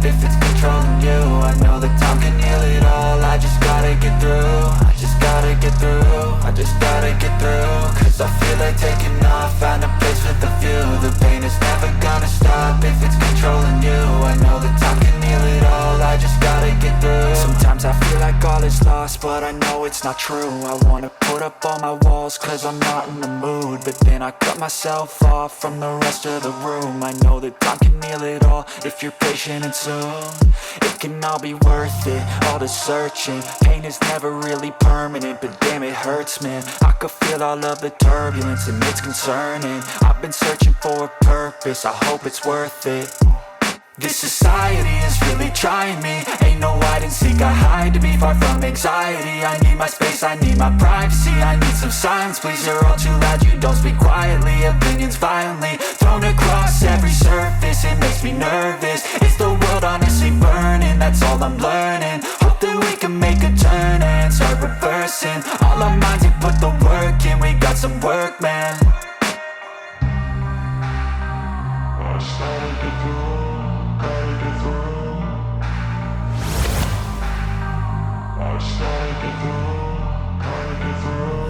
if it's controlling you. I know that time can heal it all. I just gotta get through. I just gotta get through. I just gotta get through. Cause I feel like taking off. Find a place with a view. The pain is never gonna stop if it's controlling you. I know that time can heal it all. I just gotta get through. Sometimes I feel like all is lost, but I know it's not true. I wanna put up all my walls cause I'm not in the mood, but then I cut myself off from the rest of the room. I know that time can heal it all if you're patient and soon it can all be worth it, all the searching. Pain is never really permanent, but damn it hurts, man. I could feel all of the turbulence and it's concerning. I've been searching for a purpose, I hope it's worth it. This society is really trying me. Ain't no hide and seek, I hide to be far from anxiety. I need my space, I need my privacy. I need some silence, please, you're all too loud. You don't speak quietly, opinions violently thrown across every surface. It makes me nervous, is the world honestly burning? That's all I'm learning. Hope that we can make a turn and start reversing all our minds and put the work in. We got some work, man. I started to do.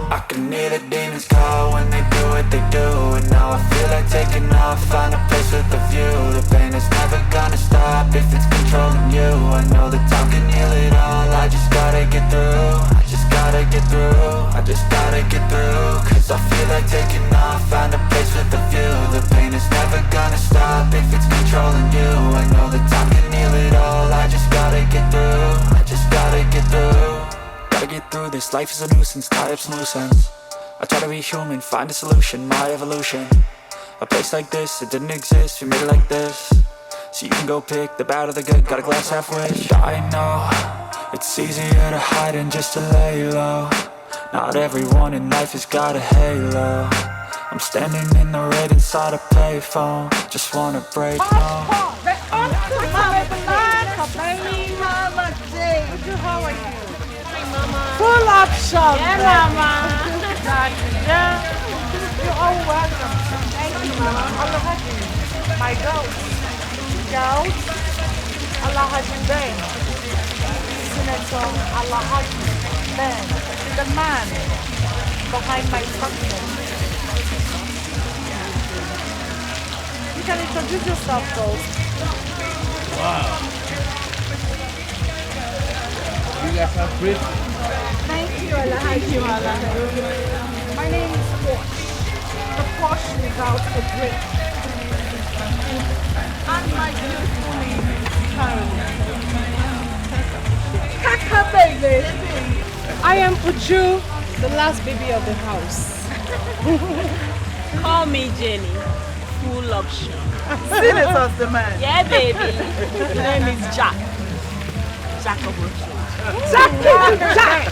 I can hear the demons call when they do what they do. And now I feel like taking off, find a place with a view. The pain is never gonna stop if it's controlling you. I know that time can heal it all. I just gotta get through. I just gotta get through. I just gotta get through. Cause I feel like taking off, find a place with a view. The pain is never gonna stop if it's controlling you. I know that time can heal it all. I just gotta get through. I just gotta get through. Gotta get through this, life is a nuisance, tie up some loose ends. I try to be human, find a solution, my evolution. A place like this, it didn't exist, we made it like this. So you can go pick the bad or the good, got a glass half wish. I know, it's easier to hide than just to lay low. Not everyone in life has got a halo. I'm standing in the red inside a payphone, just wanna break no. Full option. Yeah, mama. Yeah. You're all welcome. Thank you, mama. Allah Haji. My goat. Goat. Allah Haji Ben. Senator Allah Haji Ben. The man behind my company. You can introduce yourself, Ghost. Wow. You guys are pretty. Thank you, Allah. Thank you, Allah. My name is Porsche. The Porsche without a brick. And my beautiful name is Caroline. Kaka baby. I am Uju, the last baby of the house. Call me Jenny. Full option. Senator's the man. Yeah, baby. Your name is Jack. Jack of Rochelle. Jack.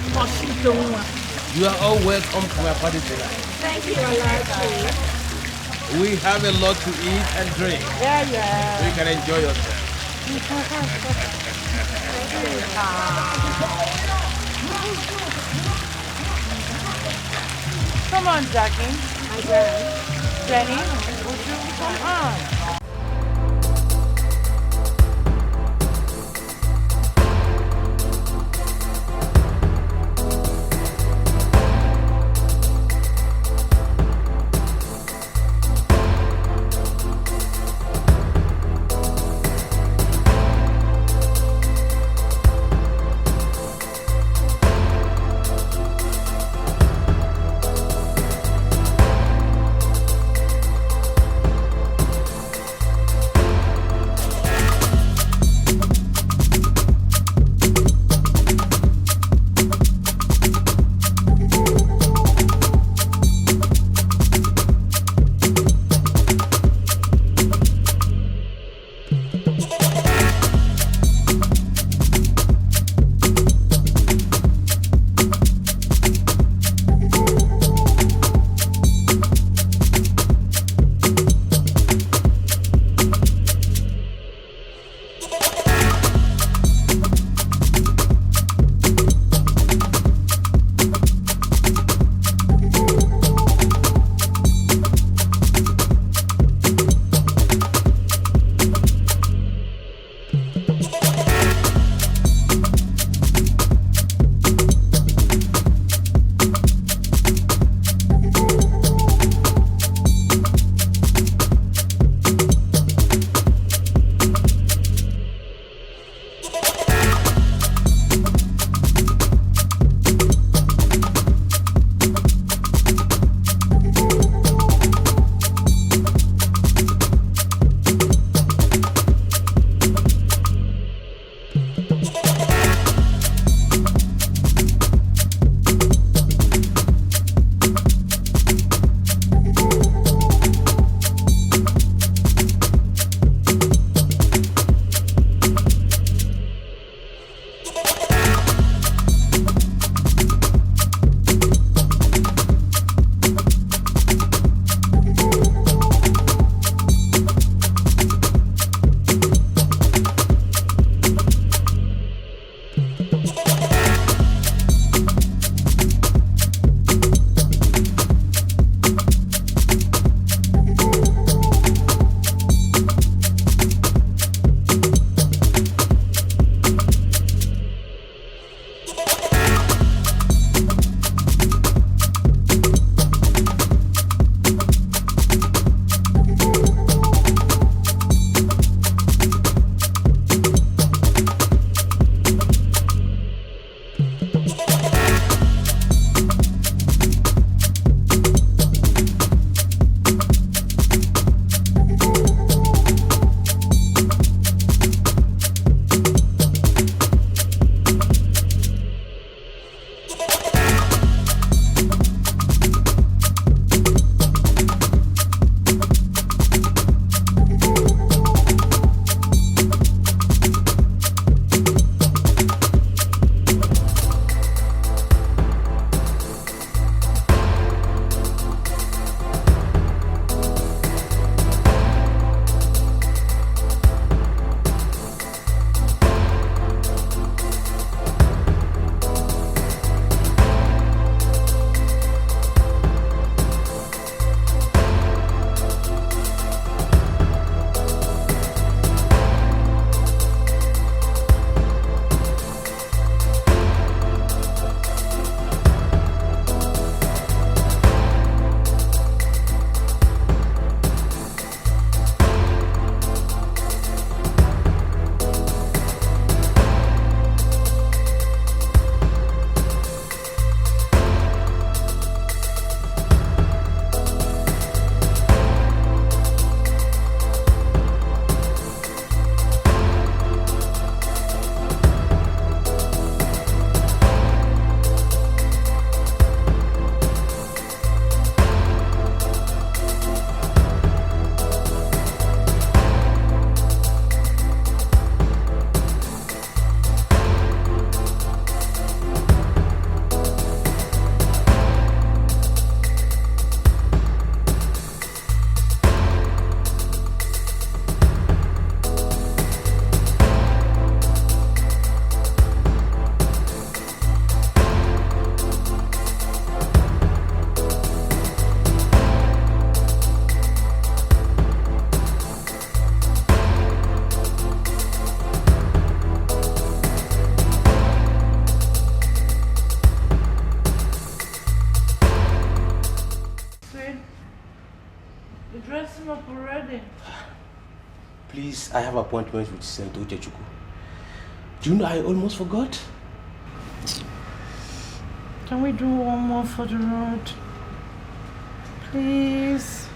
You are all welcome to my party tonight. Thank you, Allah. We have a lot to eat and drink. Yeah. So you can enjoy yourself. Come on, Jackie. Jenny, would you come on? dressing up already. Please, I have appointments with Senator Uchechukwu. Do you know I almost forgot? Can we do one more for the road? Please.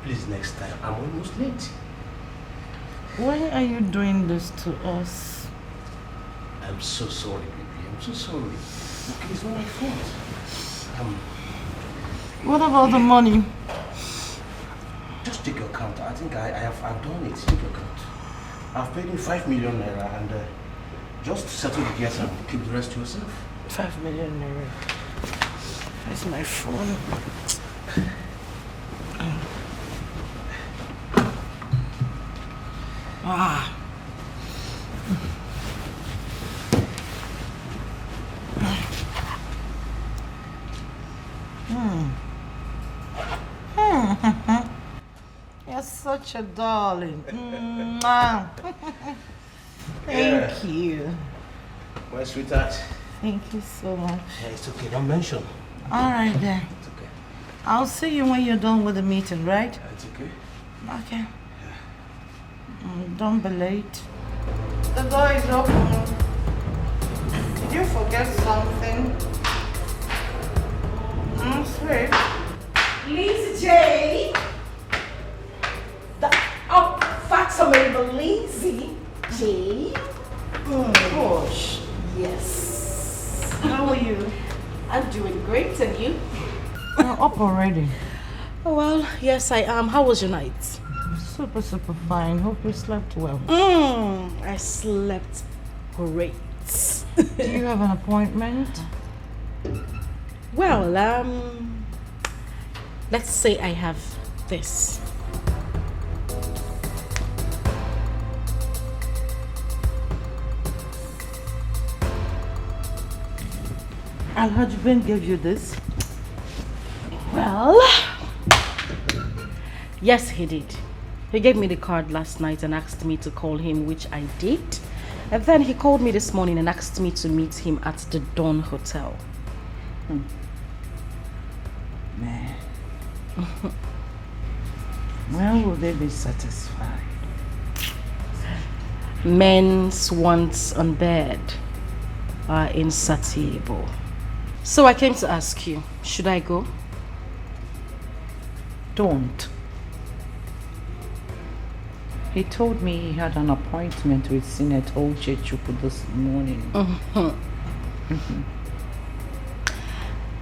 Please, next time. I'm almost late. Why are you doing this to us? I'm so sorry, baby. I'm so sorry. Okay, it's not my fault. What about the money? Just take your account. I think I've done it. Take your account. I've paid you 5 million naira and just settle the gas and keep the rest to yourself. 5 million naira. Where's my phone? You're such a darling. Thank you. My sweetheart. Thank you so much. Yeah, it's okay. Don't mention. All right then. It's okay. I'll see you when you're done with the meeting, right? Yeah, it's okay. Okay. Don't be late. The door is open. Did you forget something? Sweet. Lisa J. Facsimile Lizzie J. Gosh. Yes. How are you? I'm doing great, and you? You're up already. Oh, well, yes, I am. How was your night? Super fine. Hope you slept well. I slept great. Do you have an appointment? Well, let's say I have this. Alhaji Ben gave you this? Well, yes, he did. He gave me the card last night and asked me to call him, which I did. And then he called me this morning and asked me to meet him at the Dawn Hotel. Man. When will they be satisfied? Men's wants on bed are insatiable. So I came to ask you, should I go? Don't. He told me he had an appointment with Senator Uchechukwu this morning.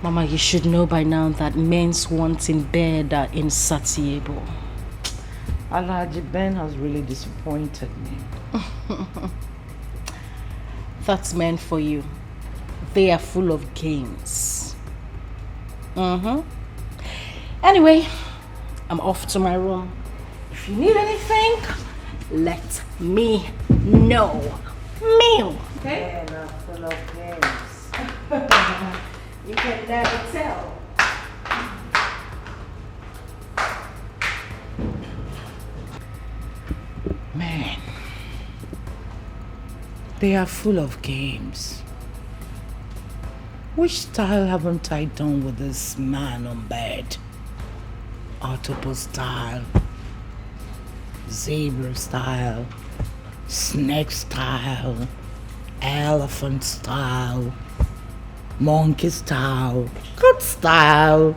Mama, you should know by now that men's wants in bed are insatiable. Alhaji Ben has really disappointed me. That's meant for you. They are full of games. Anyway, I'm off to my room. If you need anything, let me know. Meal. Okay? Men are full of games. You can never tell. Man, they are full of games. Which style haven't I done with this man on bed? Octopus style, zebra style, snake style, elephant style, monkey style, cat style.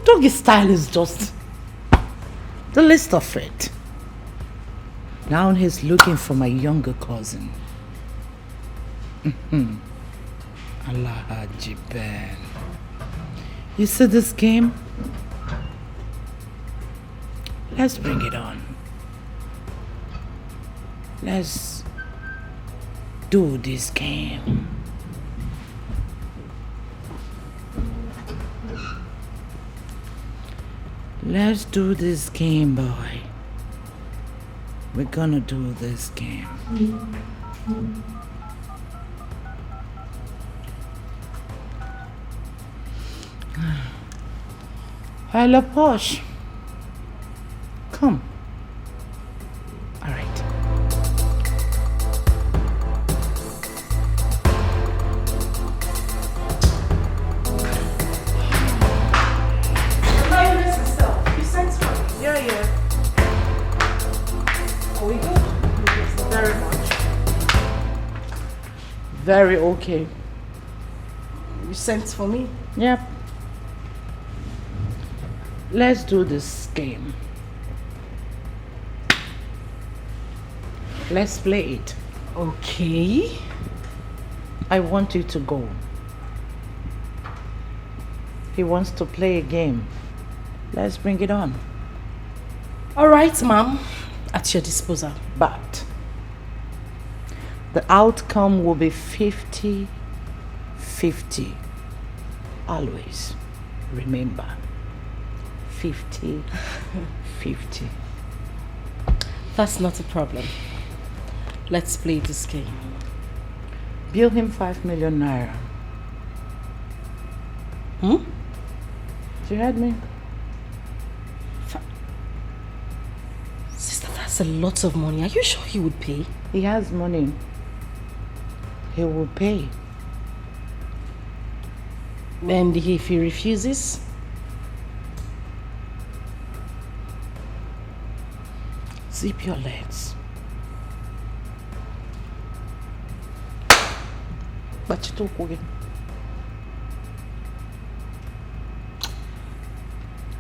Doggy style is just the least of it. Now he's looking for my younger cousin. Alhaji Ben. You see this game? Let's bring it on. Let's do this game. Let's do this game, boy. We're gonna do this game. Hello, Posh. Come. All right. Lioness herself, you sent her. very okay. You sent for me? Yep. Let's do this game. Let's play it. Okay. I want you to go. He wants to play a game. Let's bring it on. All right, ma'am. At your disposal. But the outcome will be 50-50. Always remember, 50-50. That's not a problem. Let's play this game. Bill him 5 million naira. Hmm? You heard me? Sister, that's a lot of money. Are you sure he would pay? He has money. He will pay. And if he refuses? Zip your legs. But you talk again.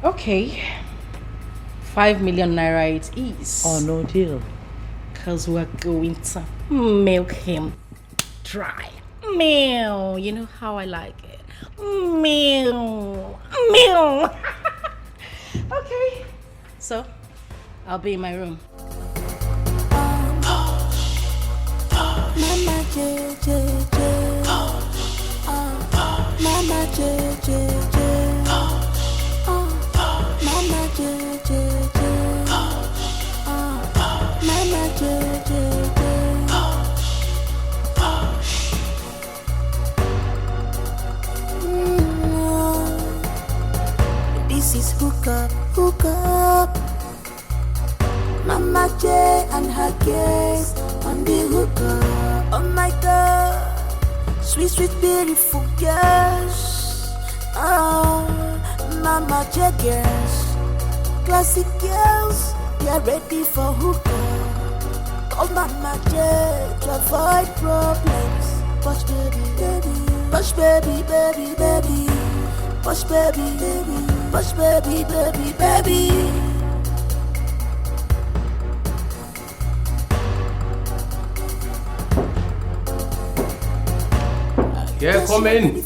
Okay. 5 million naira it is. Oh, no deal. Because we're going to milk him dry. Meow. You know how I like it. Meow. Meow. Okay. So, I'll be in my room. Mama J J J. Mama J J J. Mama J J J. Mama J J J. This is hook up, hook up. Mama J and her guest on the hook up. Oh my God, sweet, sweet, beautiful girls. Oh, Mama J girls, classic girls, they are ready for hook up. Oh Mama J to avoid problems. Push baby, baby, push baby, baby, baby, push baby, baby, push baby, baby, baby. Yeah, come in.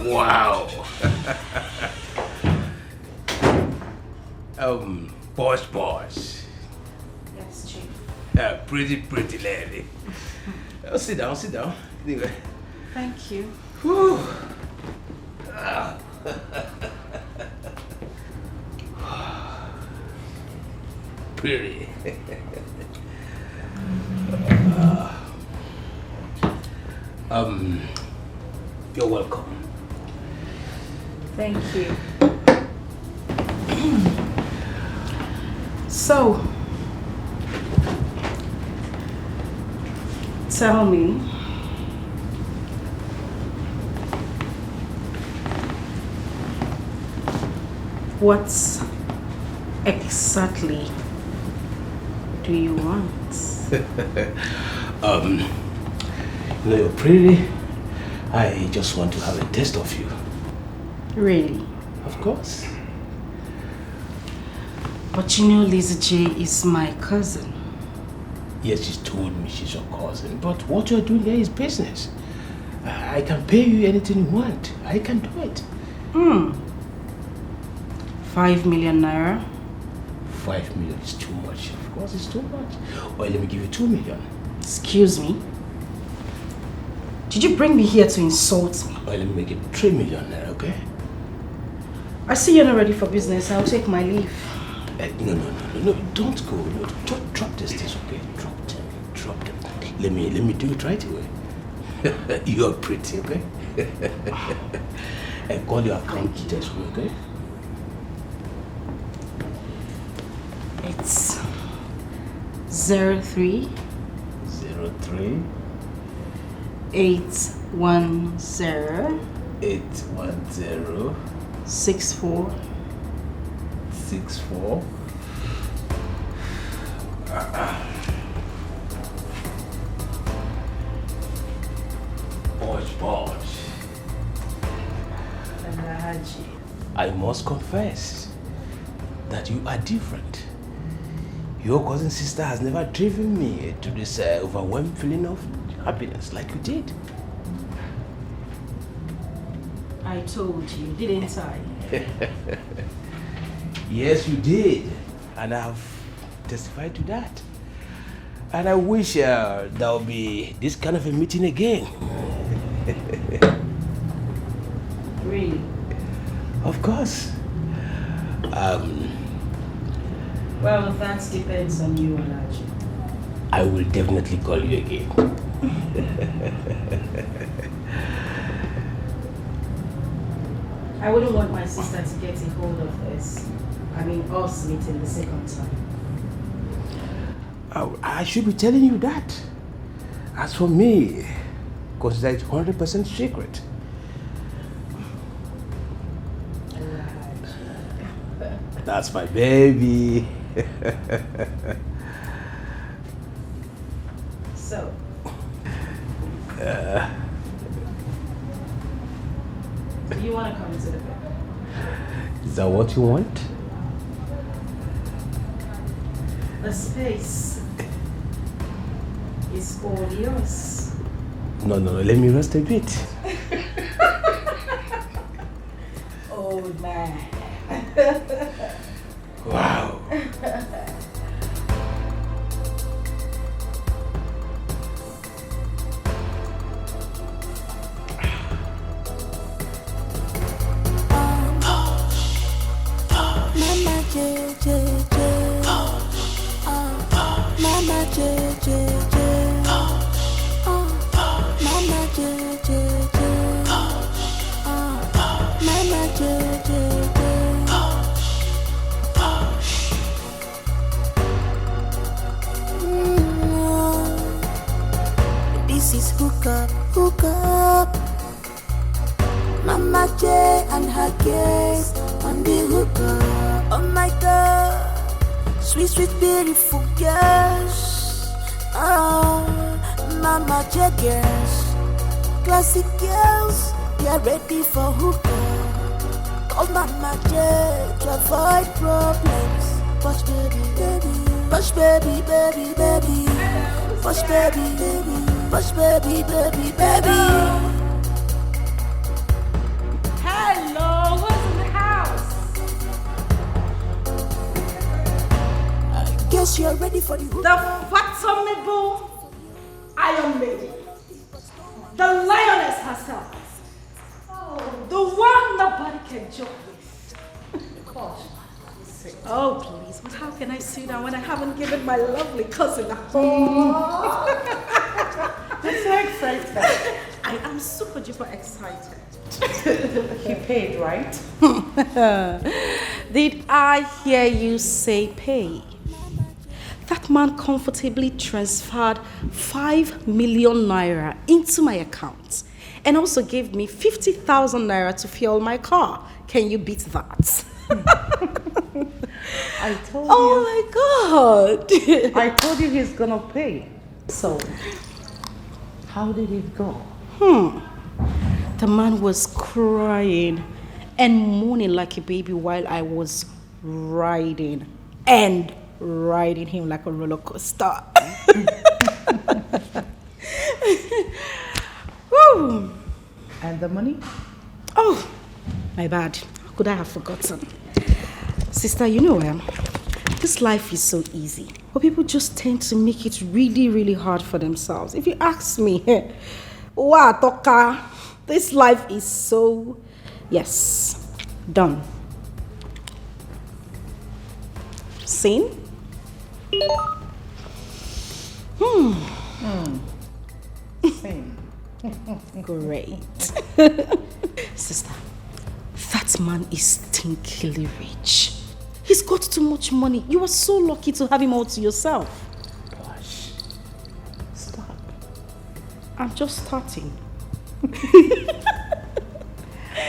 Wow. Boss. Yes, Chief. Pretty lady. Sit down. Anyway. Thank you. Pretty. You're welcome. Thank you. So, tell me, what exactly do you want? You're pretty. I just want to have a taste of you. Really? Of course. But you know Lizzie J is my cousin. Yes, she's told me she's your cousin, but what you're doing here is business. I can pay you anything you want. I can do it. 5 million naira? 5 million is too much. Of course, it's too much. Well, let me give you 2 million. Excuse me? Did you bring me here to insult me? Well, let me make it 3 million naira, okay? I see you're not ready for business. I'll take my leave. No, don't go. No, drop this, okay? Drop them. Let me do it right away. You're pretty, okay? And call your account details, okay? It's 03 810 64 64 Bosh. I must confess that you are different. Your cousin sister has never driven me to this overwhelming feeling of happiness like you did. I told you, didn't I? Yes, you did. And I've testified to that. And I wish there'll be this kind of a meeting again. Really? Of course. Well, that depends on you, Alaji. I will definitely call you again. I wouldn't want my sister to get a hold of this. I mean, us meeting the second time. I should be telling you that. As for me, consider it 100% secret. That's my baby. So. Do you want to come to the bed? Is that what you want? The space is all yours. No, let me rest a bit. Old man. Wow. Mama JJ, Mama JJ, Mama JJ, Mama JJ. This is hook up. Mama J and her guest on the hook up. Oh my God, sweet, sweet, beautiful girls. Oh, Mama J girls, classic girls, they are ready for hook up. Oh Mama J to avoid problems. Push baby, baby, push baby, baby, baby, push baby, baby, push baby, baby, baby. Hello, who's in the house? Guess you're ready for the hook. The fathomable Iron Lady. The lioness herself. The one nobody can joke with. Oh, please, but how can I sit down when I haven't given my lovely cousin a hug? I'm so excited. I am super duper excited. He paid, right? Did I hear you say pay? That man comfortably transferred 5 million naira into my account and also gave me 50,000 naira to fuel my car. Can you beat that? I told Oh my God! you. I told you he's gonna pay. So, how did it go? The man was crying and moaning like a baby while I was riding him like a roller coaster. Woo. And the money? Oh, my bad. How could I have forgotten? Sister, you know, this life is so easy, but people just tend to make it really, really hard for themselves. If you ask me, wow, Toka, this life is so, yes, done. Seen? Same. Great. Sister, that man is stinkily rich. He's got too much money. You are so lucky to have him all to yourself. Gosh. Stop. I'm just starting.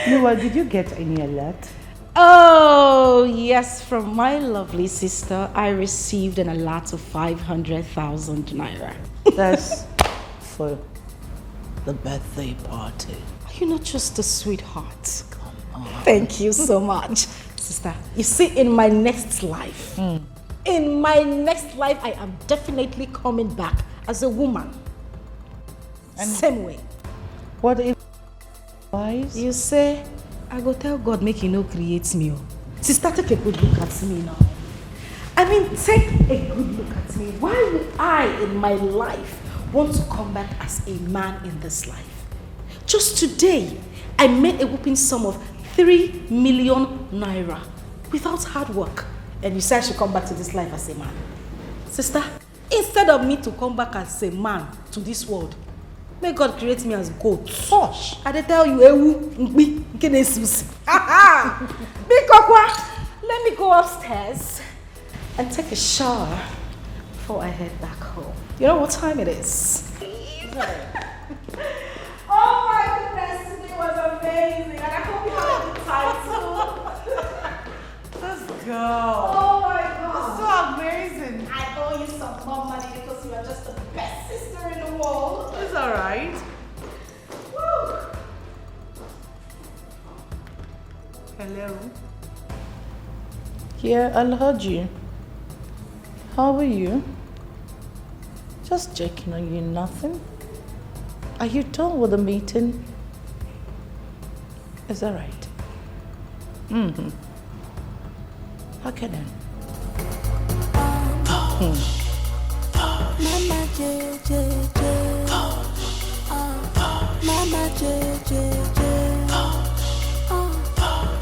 Noah, did you get any alert? Oh, yes, from my lovely sister, I received an allot of 500,000 naira. That's for the birthday party. You're not just a sweetheart. Come on. Thank you so much, sister. You see, in my next life, I am definitely coming back as a woman. And same way. What if wise? You say, I go tell God make he no create me. Sister, take a good look at me now. I mean, take a good look at me. Why would I, in my life, want to come back as a man in this life? Just today, I made a whooping sum of 3 million naira without hard work. And you say I should come back to this life as a man. Sister, instead of me to come back as a man to this world, may God create me as goat. Gosh, I tell you, let me go upstairs and take a shower before I head back home. You know what time it is? Oh my goodness, today was amazing, and I hope you had a good time too. Let's go. Oh my God. So amazing. I owe you some more money because you are just the best sister in the world. It's alright. Woo. Hello. Yeah, I heard you. How are you? Just checking on you, nothing. Are you done with the meeting? Is that right? Mm-hmm. Okay then. Mama JJ, Mama JJ,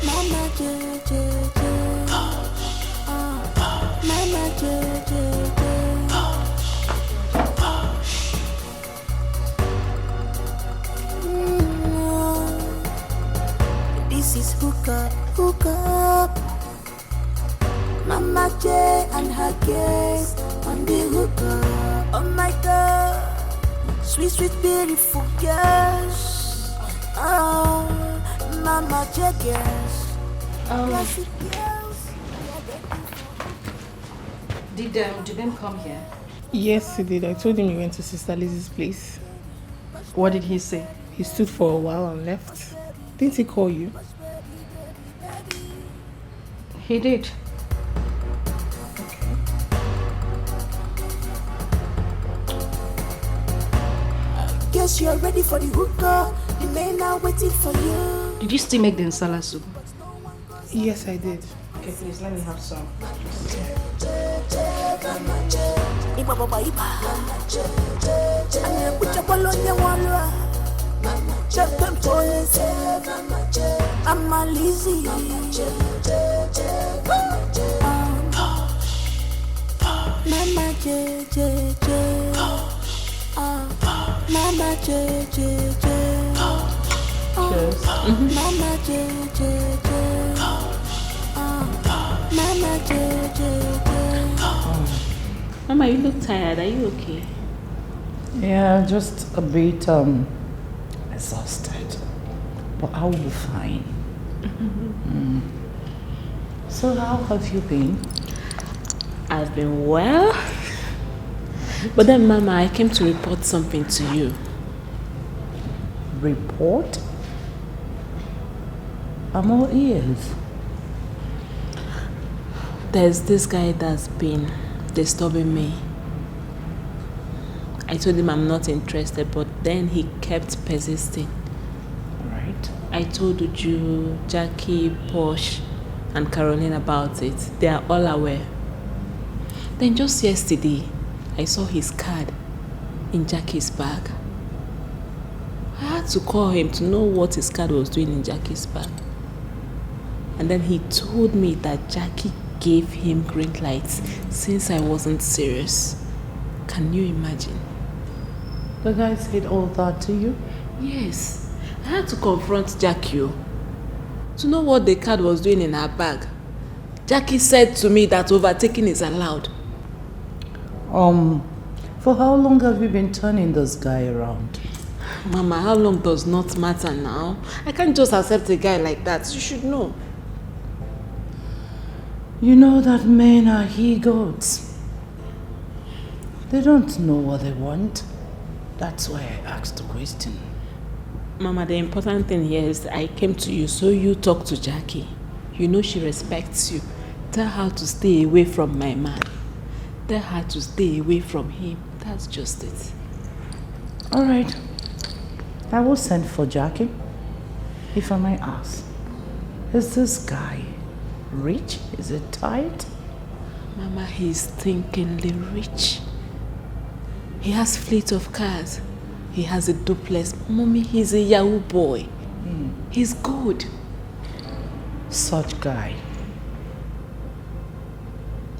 Mama JJ, Mama JJ. This is hook up. Mama J and her guest on the hook up. Oh my God, sweet, beautiful girls. Oh, Mama J girls. Classic girls. Did them come here? Yes, he did. I told him he went to Sister Lizzie's place. What did he say? He stood for a while and left. Didn't he call you? He did. Guess you're ready for the hookah. The men are waiting for you. Did you still make the nsala soup? Yes, I did. Okay, please let me have some. I'm a Lizzie. Mama JJ. Mama JJ. Mama JJ. Mama JJ. Mama, you look tired. Are you okay? Yeah, just a bit exhausted. But I'll be fine. So how have you been? I've been well. But then, Mama, I came to report something to you. Report? I'm all ears. There's this guy that's been disturbing me. I told him I'm not interested, but then he kept persisting. Right. I told Uju, Jackie, Posh, and Caroline about it. They are all aware. Then just yesterday, I saw his card in Jackie's bag. I had to call him to know what his card was doing in Jackie's bag. And then he told me that Jackie gave him green lights since I wasn't serious. Can you imagine? The guy said all that to you? Yes. I had to confront Jackie to know what the card was doing in her bag. Jackie said to me that overtaking is allowed. For how long have you been turning this guy around? Mama, how long does not matter now? I can't just accept a guy like that. You should know. You know that men are he-goats. They don't know what they want. That's why I asked the question. Mama, the important thing here is that I came to you so you talk to Jackie. You know she respects you. Tell her to stay away from my man. Tell her to stay away from him. That's just it. All right. I will send for Jackie. If I may ask, is this guy rich? Is it tight? Mama, he's thinkingly rich. He has fleet of cars. He has a duplex. Mommy, he's a Yahoo boy. He's good. Such guy.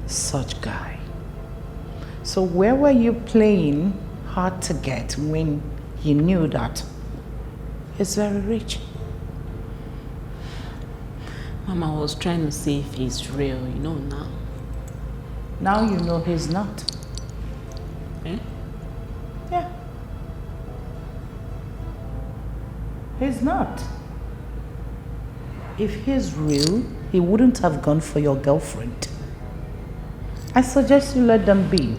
Such guy. So where were you playing hard to get when you knew that he's very rich? Mama was trying to see if he's real, you know now. Now you know he's not. Eh? Yeah. He's not. If he's real, he wouldn't have gone for your girlfriend. I suggest you let them be.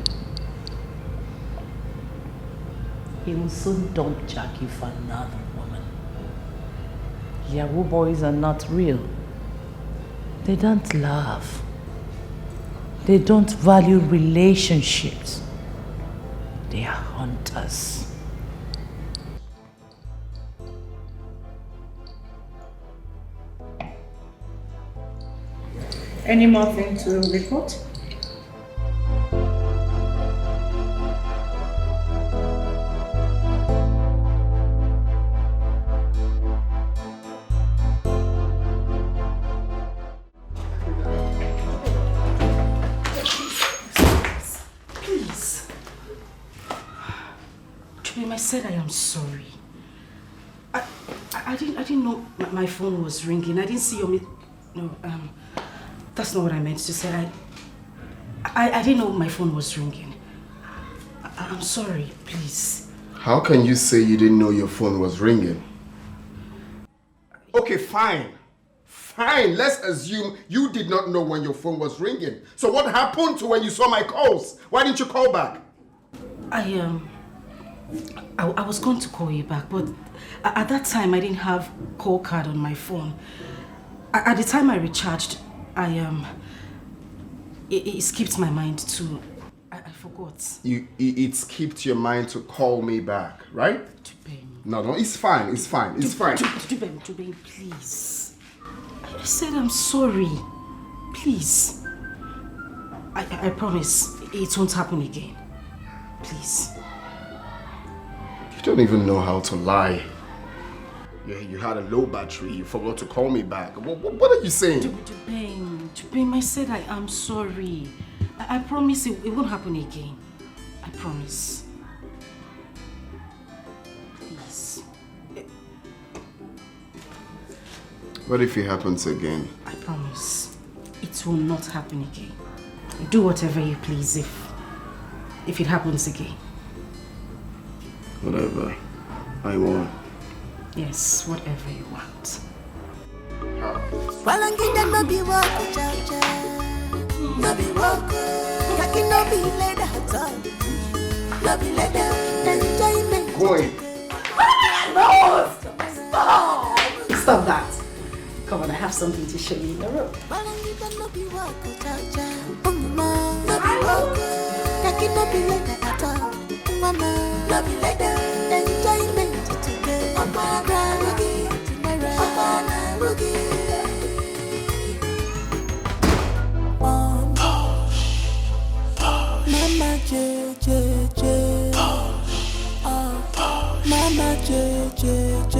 He will soon dump Jackie for another woman. Yahoo boys are not real. They don't love. They don't value relationships. They are hunters. Any more thing to report? Please. Chubim, I said I am sorry. I didn't know my phone was ringing. I didn't see your no, that's not what I meant to say. I didn't know my phone was ringing. I'm sorry, please. How can you say you didn't know your phone was ringing? Okay, fine. Fine, let's assume you did not know when your phone was ringing. So what happened to when you saw my calls? Why didn't you call back? I was going to call you back, but at that time I didn't have call card on my phone. At the time I recharged, it skipped my mind to, I forgot. It skipped your mind to call me back, right? No, it's fine, it's fine, it's fine. Jubim, please. I said I'm sorry. Please. I promise it won't happen again. Please. You don't even know how to lie. Yeah, you had a low battery, you forgot to call me back. What are you saying? Jubim, I said I am sorry. I promise it won't happen again. I promise. Please. What if it happens again? I promise. It will not happen again. Do whatever you please if it happens again. Whatever I want. Yes, whatever you want. Walangina no be walk, cha-cha. No be walk. Kaki no be leather, no be leather. Enjoyment. Going. No! Stop! Stop that. Come on, I have something to show you in the room. Walangina no be walk, cha-cha. No be walk. Kaki no be leather, mama. No be leather. Enjoyment. Mama J J J, Mama J J J,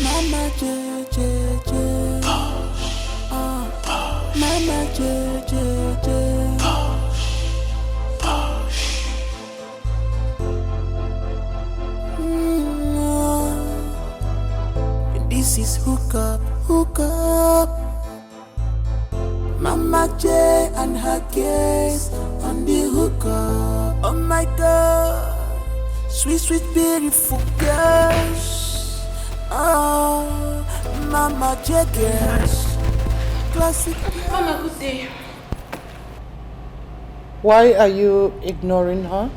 Mama J J J, Mama J J J. This is hook up. Mama J and her guest on the hook up. Oh my God, sweet, beautiful girls. Oh, Mama J girls. classic. Mama, good day. Why are you ignoring her?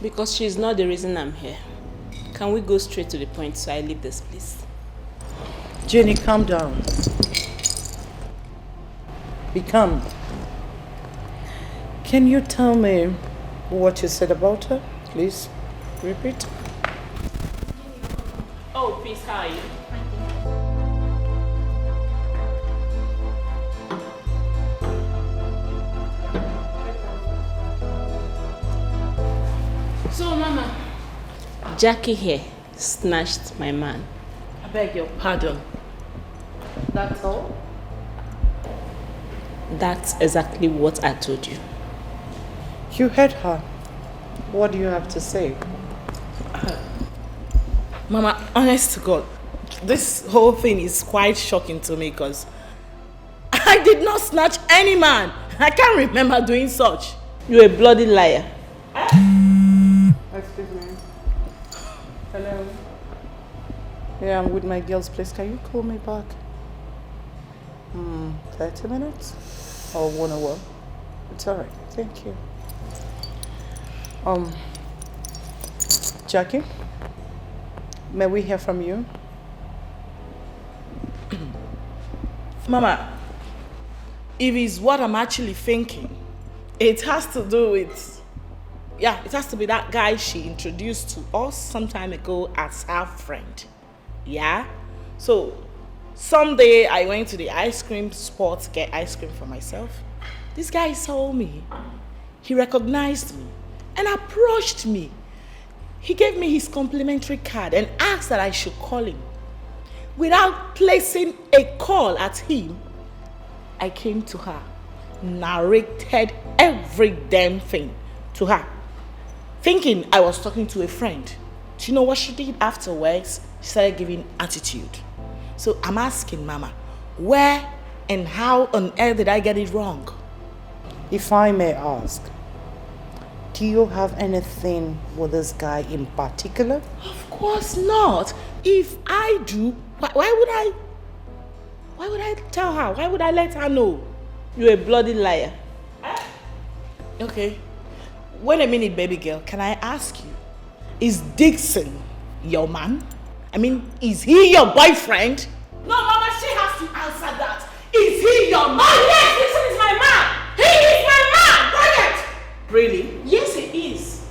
Because she's not the reason I'm here. Can we go straight to the point so I leave this place? Jenny, calm down. Be calm. Can you tell me what you said about her? Please repeat. Oh, please, how are you? So, Mama, Jackie here snatched my man. I beg your pardon. That's all? That's exactly what I told you. You heard her. What do you have to say? Mama, honest to God, this whole thing is quite shocking to me because I did not snatch any man. I can't remember doing such. You're a bloody liar. Excuse me. Hello. Yeah, I'm with my girls, please. Can you call me back? 30 minutes? Or 1 hour? It's alright. Thank you. Jackie? May we hear from you? Mama, if it's what I'm actually thinking, it has to do with, it has to be that guy she introduced to us some time ago as her friend. Yeah? So, someday I went to the ice cream spot to get ice cream for myself. This guy saw me. He recognized me and approached me. He gave me his complimentary card and asked that I should call him. Without placing a call at him, I came to her, narrated every damn thing to her, thinking I was talking to a friend. Do you know what she did afterwards? She started giving attitude. So I'm asking Mama, where and how on earth did I get it wrong? If I may ask, do you have anything with this guy in particular? Of course not. If I do, why would I tell her? Why would I let her know? You're a bloody liar. Okay. Wait a minute, baby girl. Can I ask you, is Dixon your man? I mean, is he your boyfriend? No, Mama, she has to answer that. Is he your man? Oh, yes, Dixon is my man. He is my man. Quiet. Really? Yes, he is.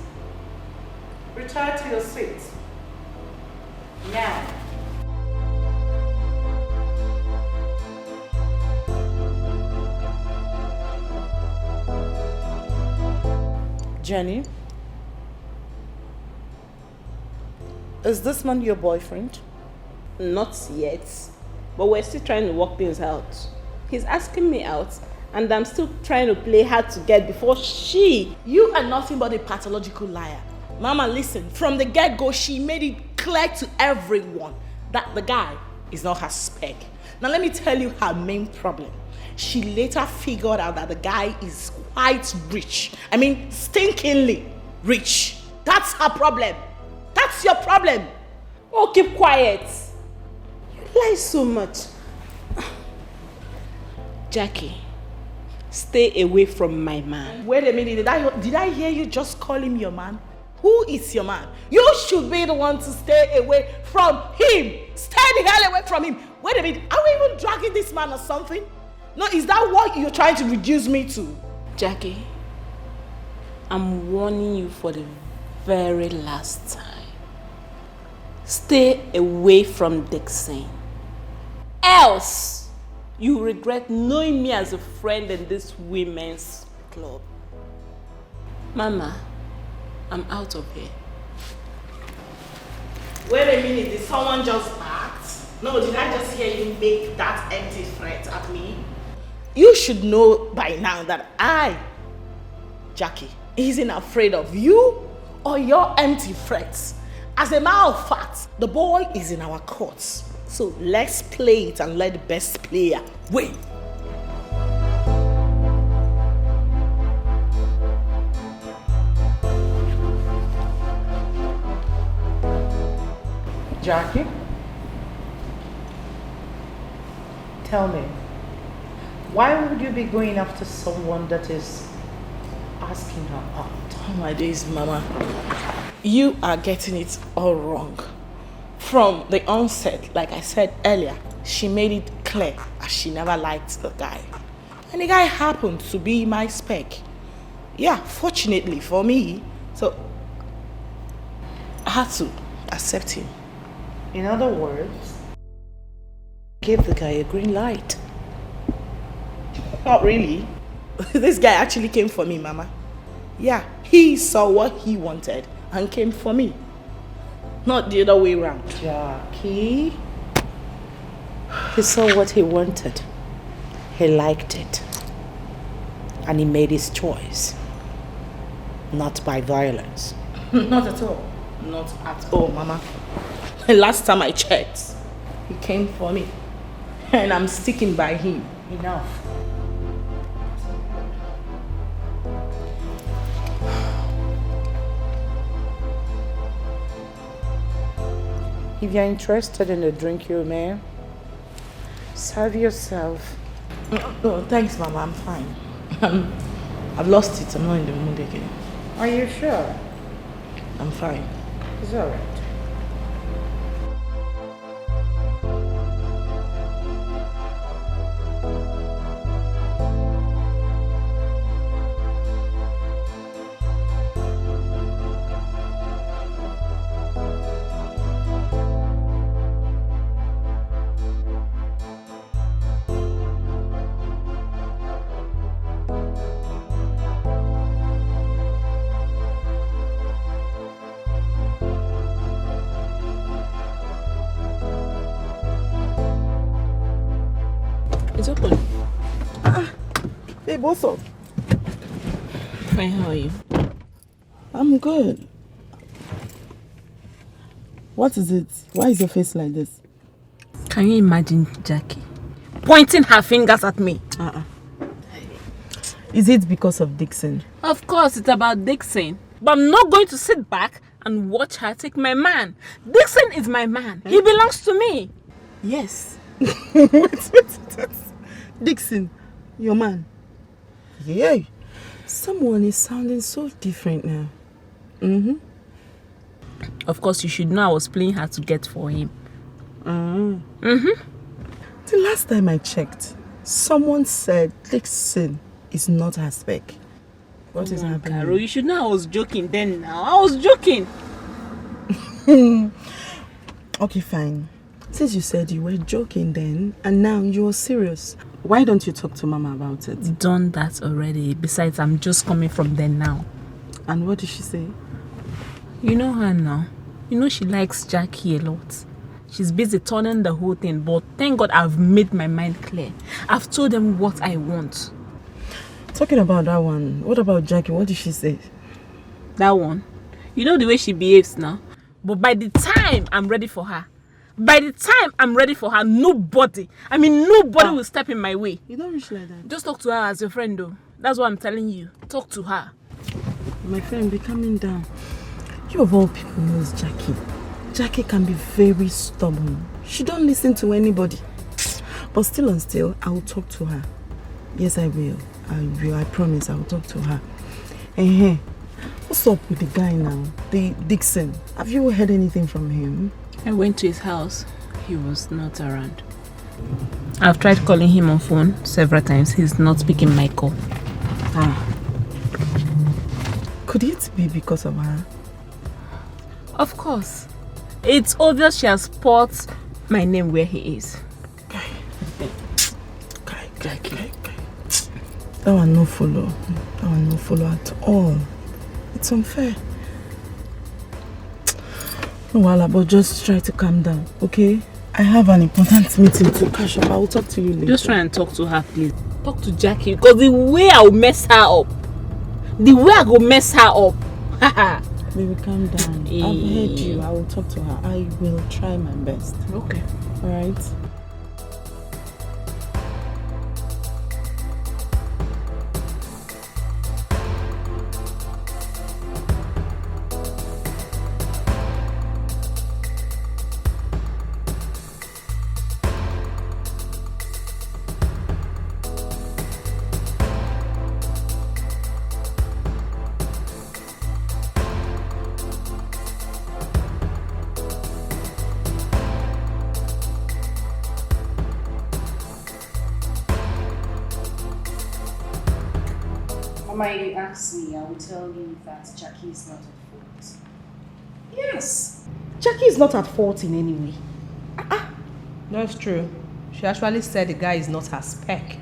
Retire to your seat. Now. Jenny, is this man your boyfriend? Not yet, but we're still trying to work things out. He's asking me out, and I'm still trying to play hard to get before she... You are nothing but a pathological liar. Mama, listen, from the get-go, she made it clear to everyone that the guy is not her spec. Now, let me tell you her main problem. She later figured out that the guy is quite rich. I mean, stinkingly rich. That's her problem. That's your problem. Oh, keep quiet. You lie so much. Jackie, stay away from my man. Wait a minute, did I hear you just call him your man? Who is your man? You should be the one to stay away from him. Stay the hell away from him. Wait a minute, are we even dragging this man or something? No, is that what you're trying to reduce me to? Jackie, I'm warning you for the very last time. Stay away from Dixon. Else, you regret knowing me as a friend in this women's club. Mama, I'm out of here. Wait a minute, did someone just act? No, did I just hear you make that empty threat at me? You should know by now that I, Jackie, isn't afraid of you or your empty threats. As a matter of fact, the ball is in our courts. So let's play it and let the best player win. Jackie, tell me, Why would you be going after someone that is asking her out? Oh my days, Mama. You are getting it all wrong. From the onset, like I said earlier, she made it clear that she never liked the guy. And the guy happened to be my spec. Yeah, fortunately for me. So, I had to accept him. In other words, give the guy a green light. Not really. This guy actually came for me, Mama. Yeah, he saw what he wanted and came for me. Not the other way around. Jackie, he saw what he wanted. He liked it. And he made his choice. Not by violence. Not at all. Not at all, Mama. Last time I checked, he came for me. And I'm sticking by him. Enough. If you're interested in the drink, you may serve yourself. No, thanks, Mama. I'm fine. I've lost it. I'm not in the mood again. Are you sure? I'm fine. It's alright. It's Okoli. Hey, what's up? Fine, how are you? I'm good. What is it? Why is your face like this? Can you imagine Jackie pointing her fingers at me? Is it because of Dixon? Of course, it's about Dixon. But I'm not going to sit back and watch her take my man. Dixon is my man. He belongs to me. Yes. wait. Dixon, your man. Yeah. Someone is sounding so different now. Of course, you should know I was playing hard to get for him. The last time I checked, someone said Dixon is not her spec. What is happening? Carol, you should know I was joking then now. I was joking. Okay, fine. Since you said you were joking then, and now you're serious, why don't you talk to Mama about it? Done that already. Besides, I'm just coming from there now. And what did she say? You know her now. You know she likes Jackie a lot. She's busy turning the whole thing, but thank God I've made my mind clear. I've told them what I want. Talking about that one, what about Jackie? What did she say? That one? You know the way she behaves now? But by the time I'm ready for her, nobody will step in my way. You don't reach like that. Just talk to her as your friend though. That's what I'm telling you. Talk to her. My friend, be calming down. You of all people knows Jackie. Jackie can be very stubborn. She don't listen to anybody. But still and still, I will talk to her. Yes, I will. I promise I will talk to her. Hey, what's up with the guy now? The Dixon. Have you heard anything from him? I went to his house. He was not around. I've tried calling him on phone several times. He's not picking my call. Could it be because of her? Of course. It's obvious she has put my name where he is. Jackie. That one no follow. That one no follow at all. It's unfair. No, Wala, but just try to calm down, okay? I have an important meeting to catch up. I will talk to you later. Just try and talk to her, please. Talk to Jackie, because the way I will mess her up. Baby, calm down. I've heard you. I will talk to her. I will try my best. Okay. Alright? Mama, if you ask me, I will tell you that Jackie is not at fault. Yes. Jackie is not at fault in any way. That's true. She actually said the guy is not her spec.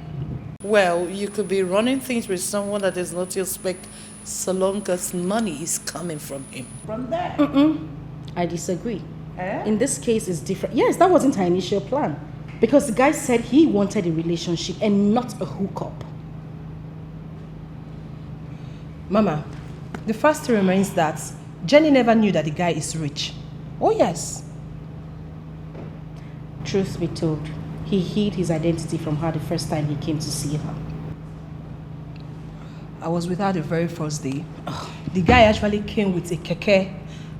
Well, you could be running things with someone that is not your spec so long as money is coming from him. From there? I disagree. In this case, it's different. Yes, that wasn't her initial plan. Because the guy said he wanted a relationship and not a hookup. Mama, the fact remains that Jenny never knew that the guy is rich. Oh yes. Truth be told, he hid his identity from her the first time he came to see her. I was with her the very first day. The guy actually came with a keke.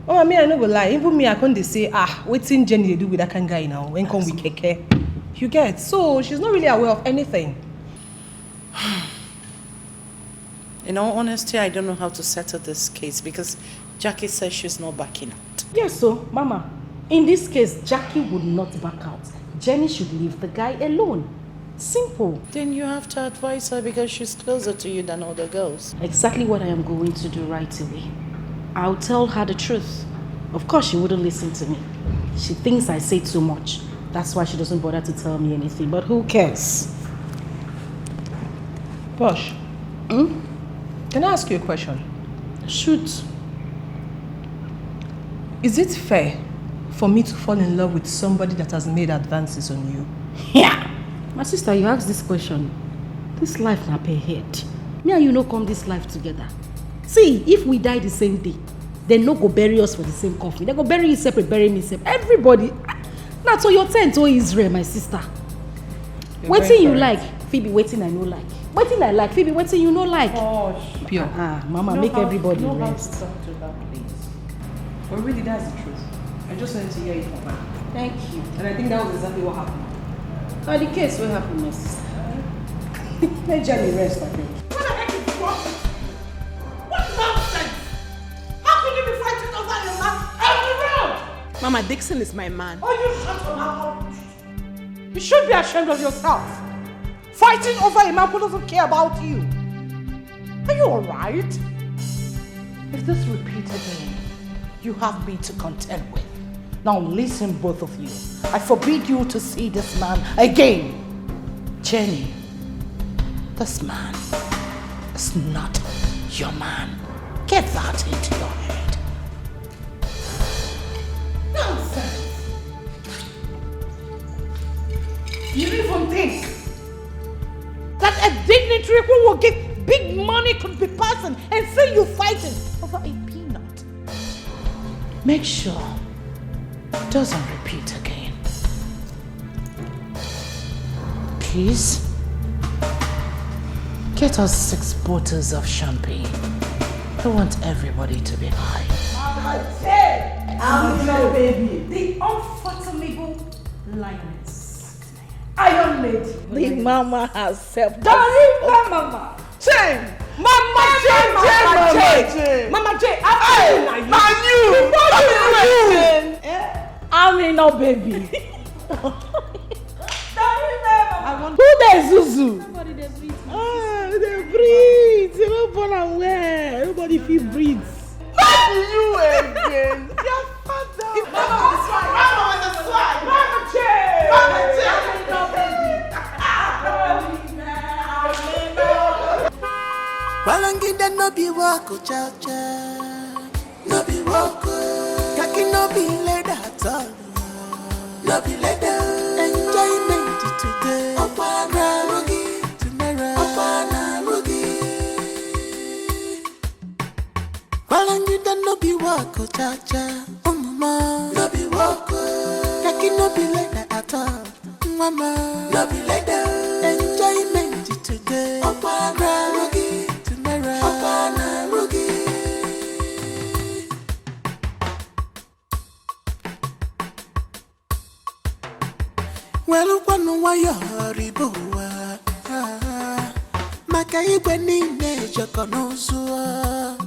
Oh, I mean, I never lie. Even me, I couldn't say, what's in Jenny do with that kind of guy now? When come with keke? You get? So she's not really aware of anything. In all honesty, I don't know how to settle this case because Jackie says she's not backing out. Yes, so, Mama, in this case, Jackie would not back out. Jenny should leave the guy alone. Simple. Then you have to advise her because she's closer to you than other girls. Exactly what I am going to do right away. I'll tell her the truth. Of course, she wouldn't listen to me. She thinks I say too much. That's why she doesn't bother to tell me anything. But who cares? Posh. Can I ask you a question? Shoot. Is it fair for me to fall in love with somebody that has made advances on you? Yeah. My sister, you asked this question. This life na pay head. Me and you no come this life together. See, if we die the same day, they no go bury us for the same coffin. They go bury you separate, bury me separate. Everybody. Now, so your tent to Israel, my sister. Waiting you like, Phoebe, waiting I no like. Waiting I like, Phoebe, waiting you no like. Pure. Mama, make everybody rest. Talk to that, please. But really, that's the truth. I just wanted to hear it from her. Thank you. And I think that was exactly what happened. Now the case will happen, my sister. Let Jenny rest, I think. What the heck is wrong? What nonsense? How can you be fighting over your man every round? Mama, Dixon is my man. Oh, you shut your mouth. You should be ashamed of yourself. Fighting over a man who doesn't care about you. Are you alright? If this repeats again, you have me to contend with. Now listen, both of you. I forbid you to see this man again. Jenny, this man is not your man. Get that into your head. Nonsense. You even think that a dignitary who will give big money could be passing and see you fighting over a peanut? Make sure it doesn't repeat again. Please, get us 6 bottles of champagne. I want everybody to be high. I'm your baby. The unfathomable lioness. Iron Lady. The mama herself. Darling Mama. Jane! Mama J. Mama J, I'm you! I'm in no baby. Who there, Zuzu? Somebody they breathe. They breathe. You don't born and where. Everybody feel breathes. Not you again. Your father. Mama was a swag. Mama J. Mama J. Walangida no be wako cha cha, no be wako. Kaki no be leda at all, no be leda. Enjoyment today, opana rugi tomorrow, opana rugi. Walangida no be wako cha cha, mama, no be wako. Kaki no be leda at all, mama, no be leda. Enjoyment today, opana rugi. Well, one wire riboa, maka igwe niile jokonozo.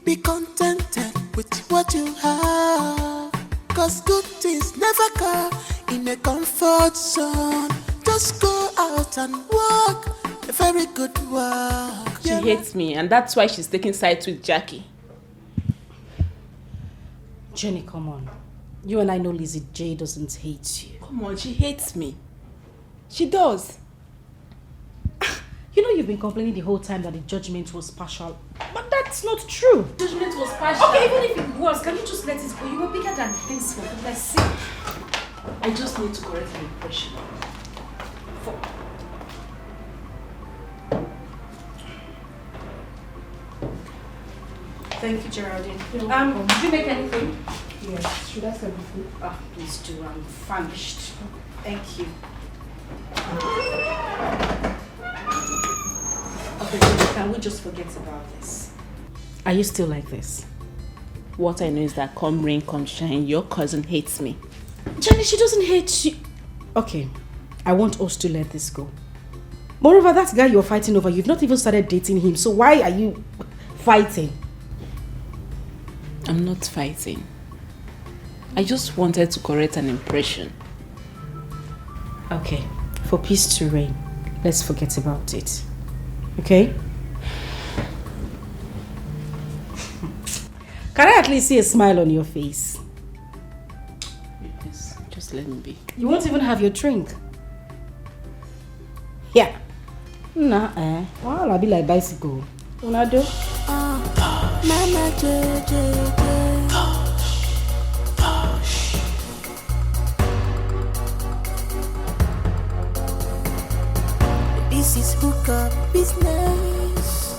Be contented with what you have, 'cause good things never come in a comfort zone. Just go out and work a very good work. She hates me, and that's why she's taking sides with Jackie. Jenny, come on. You and I know Lizzie J doesn't hate you. Come on, she hates me. She does. You know you've been complaining the whole time that the judgment was partial. But that's not true. Judgment was partial. Okay, even if it was, can you just let it go? You were bigger than this, for goodness sake. I just need to correct my impression. Thank you, Geraldine. Did you make anything? Yes. Should I serve the food? Ah, please do. I'm famished. Thank you. Okay, so can we just forget about this? Are you still like this? What I know is that come rain, come shine, your cousin hates me. Jenny, she doesn't hate you. Okay, I want us to let this go. Moreover, that guy you're fighting over, you've not even started dating him, so why are you fighting? I'm not fighting. I just wanted to correct an impression. Okay, for peace to reign, let's forget about it. Okay? Can I at least see a smile on your face? Yes, just let me be. You won't even have your drink. Yeah. Well, I'll be like bicycle. Una do? Mama JJ. This is hookup business.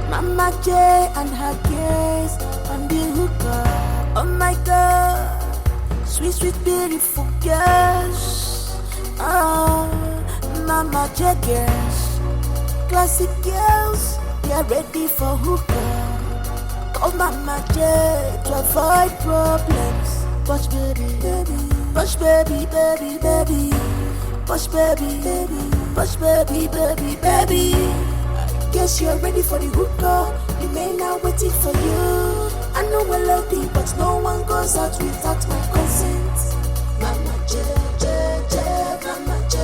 Mama J and her guest on the hookup. Oh my God, sweet, sweet, beautiful girls. Oh, Mama J girls, classic girls, they're ready for hookup. Oh Mama J to avoid problems. Push baby, baby, push baby, baby, baby, push baby, baby. Push baby, baby, baby. I guess you're ready for the hookup. The men are waiting for you. I know we're loading, but no one goes out without my consent. Mama J, J, J, Mama J.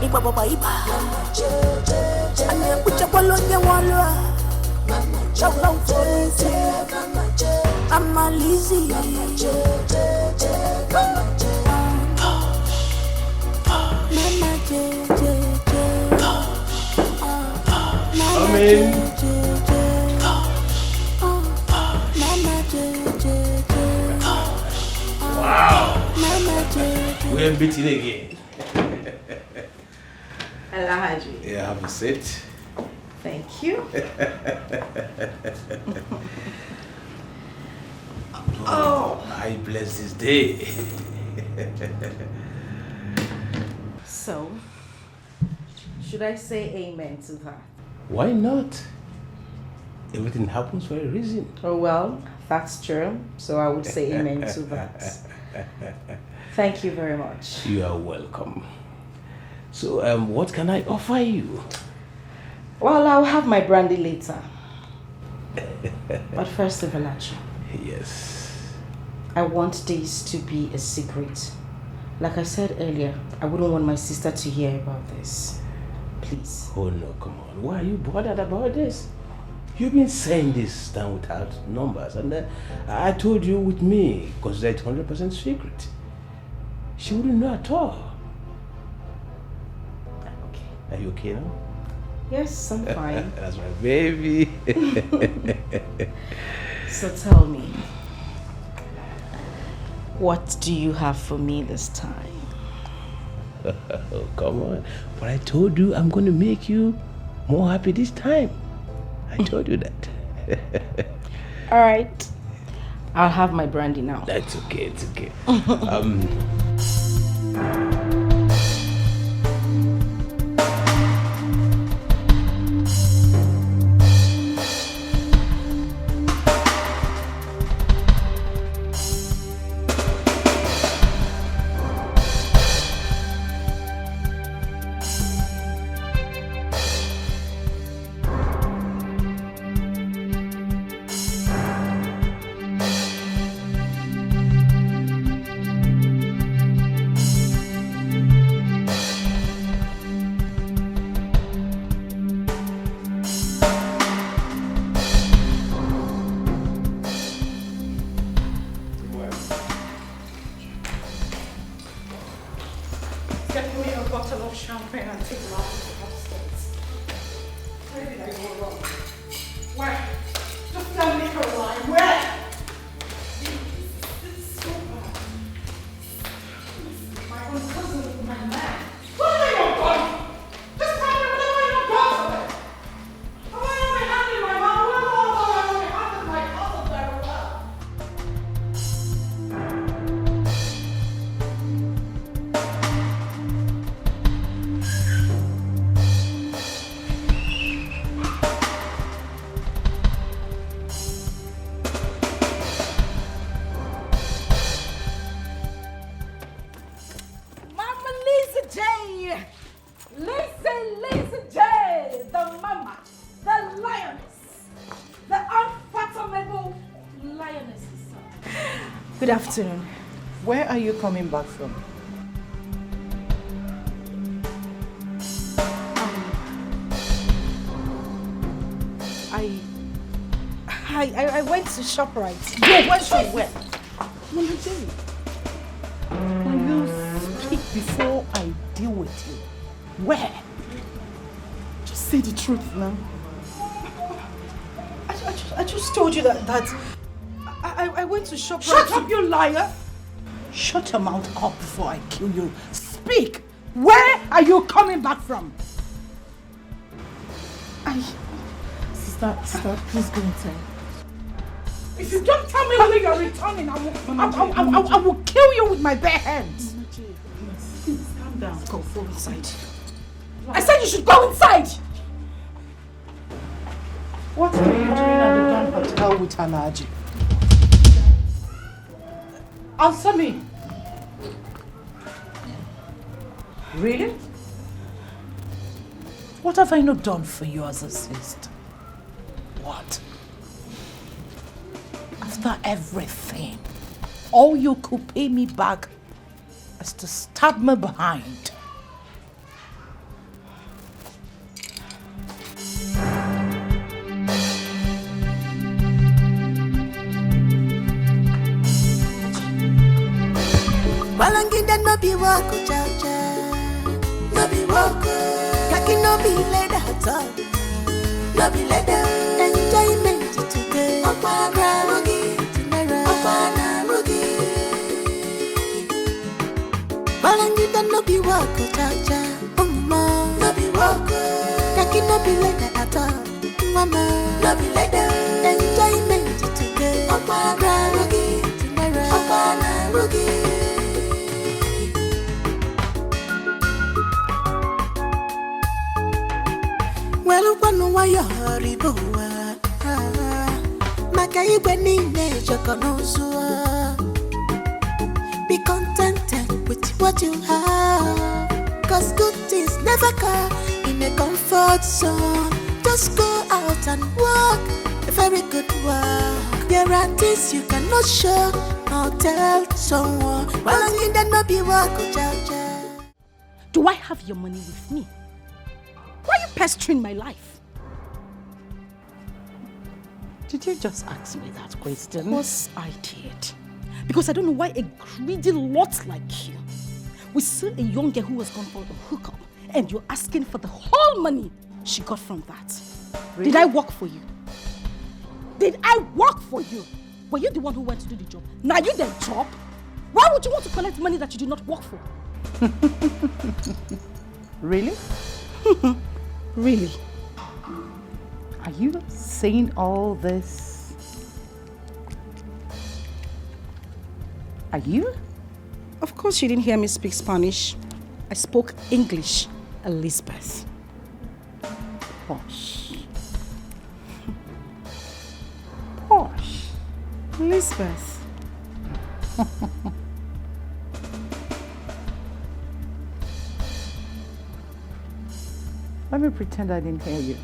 Iba baba iba. Mama J, J, J. Ane kucha bolonye walwa. Mama J, J, Mama J. Mama Lizzie. Mama J, J, J, Mama J. Mama J, J. Come in. Wow. We are beating again. Hello, Haji. Yeah, have a seat. Thank you. Oh, I bless this day. So, should I say amen to that? Why not? Everything happens for a reason. Oh, well, that's true. So I would say amen to that. Thank you very much. You are welcome. So, what can I offer you? Well, I'll have my brandy later. But first, Ivalachi. Yes. I want this to be a secret. Like I said earlier, I wouldn't want my sister to hear about this. Please. Oh no, come on. Why are you bothered about this? You've been saying this down without numbers, and I told you with me, because it's 100% secret. She wouldn't know at all. Okay. Are you okay now? Yes, I'm fine. That's my baby. So tell me, what do you have for me this time? Oh, come on. But I told you I'm going to make you more happy this time. I told you that. All right. I'll have my brandy now. That's okay. It's okay. of champagne and take them out to the upstairs. Where did I go wrong? Where? Just tell me, Caroline, where? It's so bad. My own cousin with my man. What have I not done? Just tell me what have I not done? How am I handling my mom? How am I handling my cousin very well? Mama Lisa J! Lisa J! The mama, the lioness, the unfathomable lioness. Good afternoon. Where are you coming back from? I went to ShopRite. You went from where? Mama J, can you speak before I deal with you? Where? Just say the truth now. I just told you that I went to ShopRite. Shut up, you liar! Shut your mouth up before I kill you. Speak! Where are you coming back from? Sister, please go inside. If you don't tell me when you're returning, I will kill you with my bare hands. Please, calm down. Go inside. I said you should go inside. What are you doing at the Grand Hotel with Anaji? Answer me. Really? What have I not done for you as a sister? What? After everything, all you could pay me back is to stab me behind. Balangida no be wako cha-cha, no be wako. Kaki no be leather at all, no be leather. Enjoyment today, Opana Rugi, tomorrow, Opana Rugi. Balangida no be wako cha-cha, mama, no be wako. Kaki no be leather at all, mama, no be leather. Enjoyment today, Opana Rugi, tomorrow, Opana Rugi. Well, one way you're riboa, Maka ibweni nejokonozua. Be contented with what you have, 'cause good things never come in a comfort zone. Just go out and walk a very good walk. There are things you cannot show or tell someone. Well, I need that not be walk. Do I have your money with me? Why are you pestering my life? Did you just ask me that question? Of course I did. Because I don't know why a greedy lot like you will see a young girl who was gone for a hookup and you're asking for the whole money she got from that. Really? Did I work for you? Did I work for you? Were you the one who went to do the job? Now you the job? Why would you want to collect money that you did not work for? Really? Really? Are you saying all this? Are you? Of course you didn't hear me speak Spanish. I spoke English, Elizabeth. Posh. Posh. Elizabeth. Let me pretend I didn't hear you.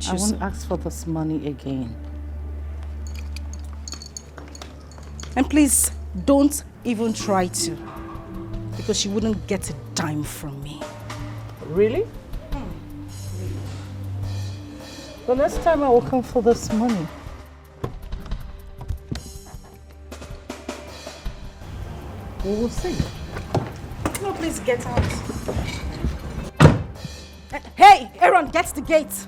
I won't ask for this money again. And please, don't even try to. Because you wouldn't get a dime from me. Really? The next time I will come for this money. We will see. No, please get out. Hey, Aaron, get the gate.